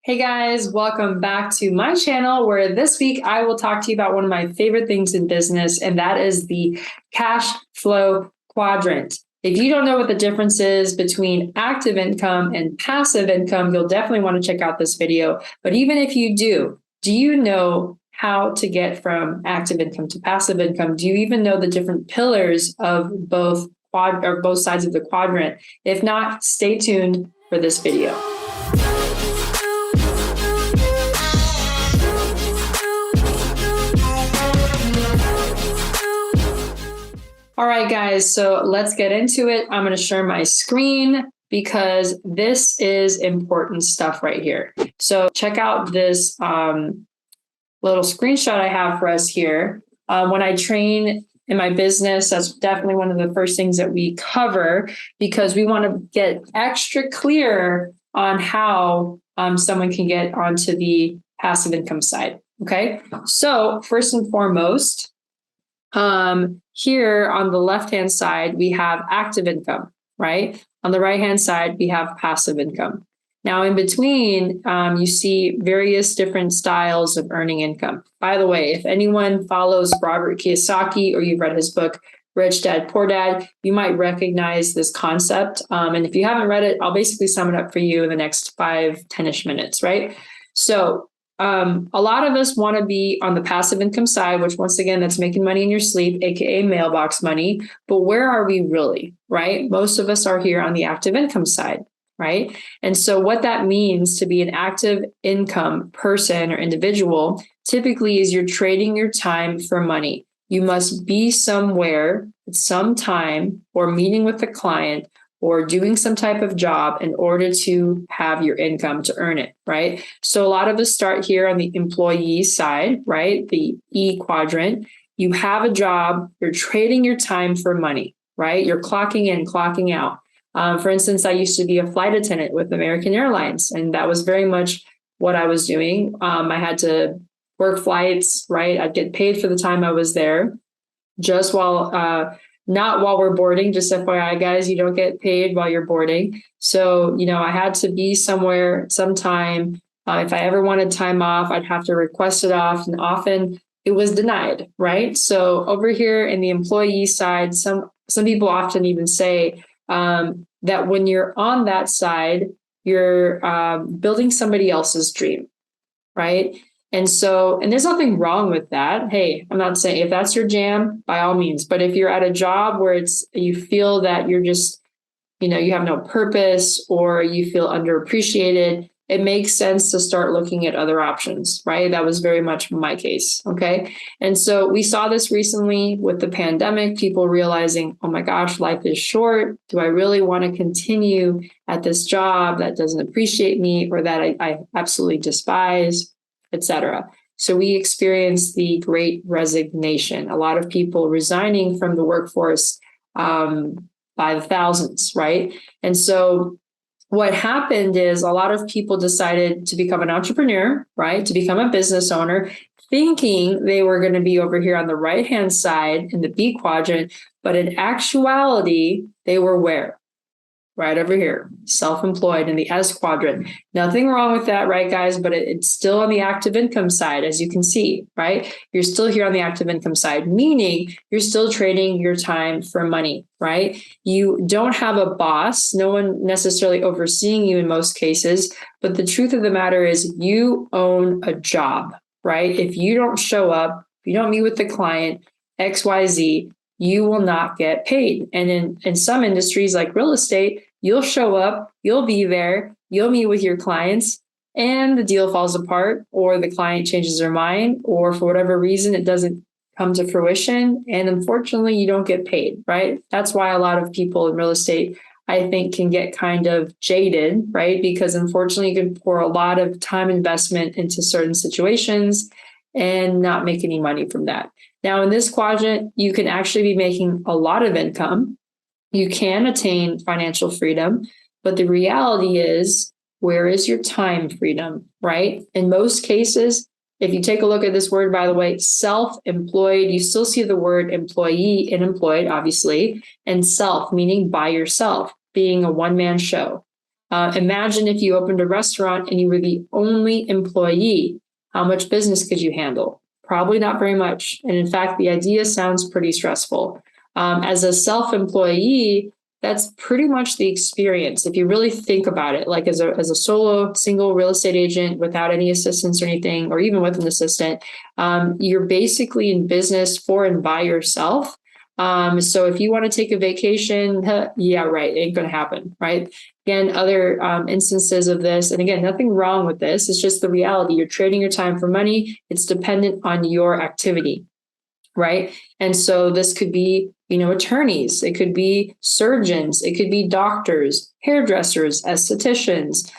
Hey guys, welcome back to my channel where this week I will talk to you about one of my favorite things in business, and that is the cash flow quadrant. If you don't know what the difference is between active income and passive income, you'll definitely want to check out this video. But even if you do you know how to get from active income to passive income? Do you even know the different pillars of both sides of the quadrant? If not, stay tuned for this video. All right, guys, so let's get into it. I'm going to share my screen because this is important stuff right here. So check out this little screenshot I have for us here. When I train in my business, that's definitely one of the first things that we cover because we want to get extra clear on how someone can get onto the passive income side. Okay, so first and foremost, here on the left-hand side, we have active income, right? On the right-hand side, we have passive income. Now, in between, you see various different styles of earning income. By the way, if anyone follows Robert Kiyosaki or you've read his book, Rich Dad, Poor Dad, you might recognize this concept. And if you haven't read it, I'll basically sum it up for you in the next 5-10-ish minutes, right? So a lot of us want to be on the passive income side, which once again, that's making money in your sleep, AKA mailbox money. But where are we really, right? Most of us are here on the active income side, right? And so what that means to be an active income person or individual typically is you're trading your time for money. You must be somewhere at some time or meeting with the client or doing some type of job in order to have your income to earn it, right? So a lot of us start here on the employee side, right? The E quadrant. You have a job, you're trading your time for money, right? You're clocking in, clocking out. For instance, I used to be a flight attendant with American Airlines, and that was very much what I was doing. I had to work flights, right? I'd get paid for the time I was there, just not while we're boarding, just FYI, guys, you don't get paid while you're boarding. So, I had to be somewhere sometime. If I ever wanted time off, I'd have to request it off, and often it was denied, right? So over here in the employee side, some people often even say that when you're on that side, you're building somebody else's dream, right? And there's nothing wrong with that. Hey, I'm not saying if that's your jam, by all means, but if you're at a job where you feel that you're just, you have no purpose or you feel underappreciated, it makes sense to start looking at other options, right? That was very much my case. Okay. And so we saw this recently with the pandemic, people realizing, oh my gosh, life is short. Do I really want to continue at this job that doesn't appreciate me or that I absolutely despise, etc. So we experienced the Great Resignation. A lot of people resigning from the workforce by the thousands, right? And so what happened is a lot of people decided to become an entrepreneur, right? To become a business owner, thinking they were going to be over here on the right-hand side in the B quadrant, but in actuality, they were where? Right over here, self-employed in the S quadrant. Nothing wrong with that, right, guys? But it's still on the active income side, as you can see, right? You're still here on the active income side, meaning you're still trading your time for money, right? You don't have a boss, no one necessarily overseeing you in most cases, but the truth of the matter is you own a job, right? If you don't show up, if you don't meet with the client, XYZ, you will not get paid. And in some industries like real estate, you'll show up, you'll be there, you'll meet with your clients, and the deal falls apart, or the client changes their mind, or for whatever reason, it doesn't come to fruition. And unfortunately, you don't get paid, right? That's why a lot of people in real estate, I think, can get kind of jaded, right? Because unfortunately, you can pour a lot of time investment into certain situations and not make any money from that. Now, in this quadrant, you can actually be making a lot of income. You can attain financial freedom, but the reality is, where is your time freedom, right? In most cases, if you take a look at this word, by the way, self-employed, you still see the word employee and employed, obviously, and self, meaning by yourself, being a one-man show. Imagine if you opened a restaurant and you were the only employee. How much business could you handle? Probably not very much. And in fact, the idea sounds pretty stressful. As a self-employee, that's pretty much the experience. If you really think about it, like as a solo single real estate agent without any assistance or anything, or even with an assistant, you're basically in business for and by yourself. So if you want to take a vacation, yeah, right, it ain't going to happen, right? Again, other instances of this, and again, nothing wrong with this. It's just the reality. You're trading your time for money. It's dependent on your activity, right? And so this could be, attorneys. It could be surgeons. It could be doctors, hairdressers, estheticians.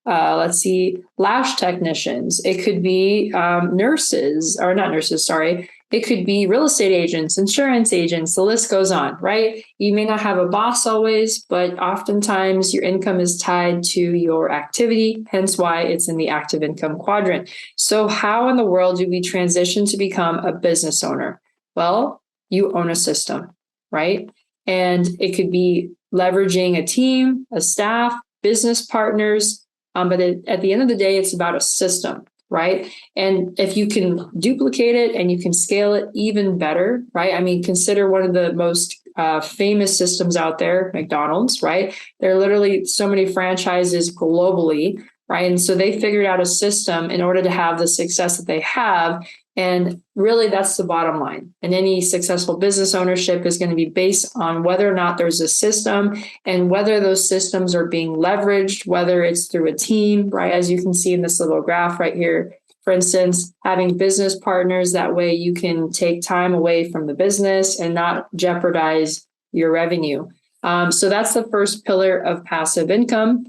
Let's see, lash technicians. It could be nurses, or not nurses, sorry. It could be real estate agents, insurance agents, the list goes on, right? You may not have a boss always, but oftentimes your income is tied to your activity, hence why it's in the active income quadrant. So how in the world do we transition to become a business owner? Well, you own a system, right? And it could be leveraging a team, a staff, business partners, but at the end of the day, it's about a system, right? And if you can duplicate it and you can scale it even better, right? I mean, consider one of the most famous systems out there, McDonald's, right? There are literally so many franchises globally, right? And so they figured out a system in order to have the success that they have. And really, that's the bottom line. And any successful business ownership is going to be based on whether or not there's a system and whether those systems are being leveraged, whether it's through a team, right? As you can see in this little graph right here, for instance, having business partners, that way you can take time away from the business and not jeopardize your revenue. So that's the first pillar of passive income.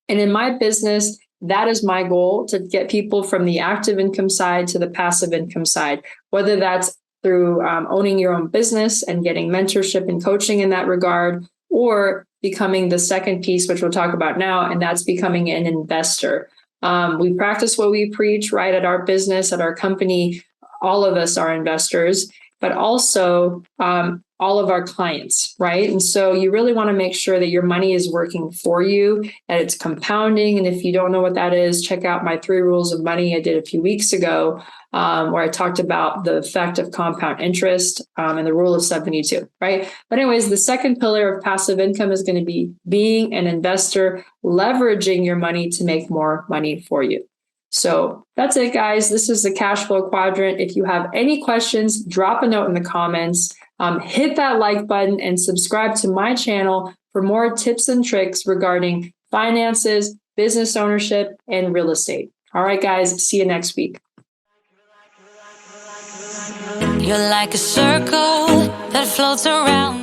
And in my business, that is my goal, to get people from the active income side to the passive income side, whether that's through owning your own business and getting mentorship and coaching in that regard, or becoming the second piece, which we'll talk about now, and that's becoming an investor. We practice what we preach, right? At our business, at our company, all of us are investors, but also all of our clients, right? And so you really want to make sure that your money is working for you, that it's compounding. And if you don't know what that is, check out my 3 rules of money I did a few weeks ago, where I talked about the effect of compound interest and the rule of 72, right? But anyways, the second pillar of passive income is going to be being an investor, leveraging your money to make more money for you. So that's it, guys. This is the cash flow quadrant. If you have any questions, drop a note in the comments. Hit that like button and subscribe to my channel for more tips and tricks regarding finances, business ownership, and real estate. All right, guys, see you next week. You're like a circle that floats around.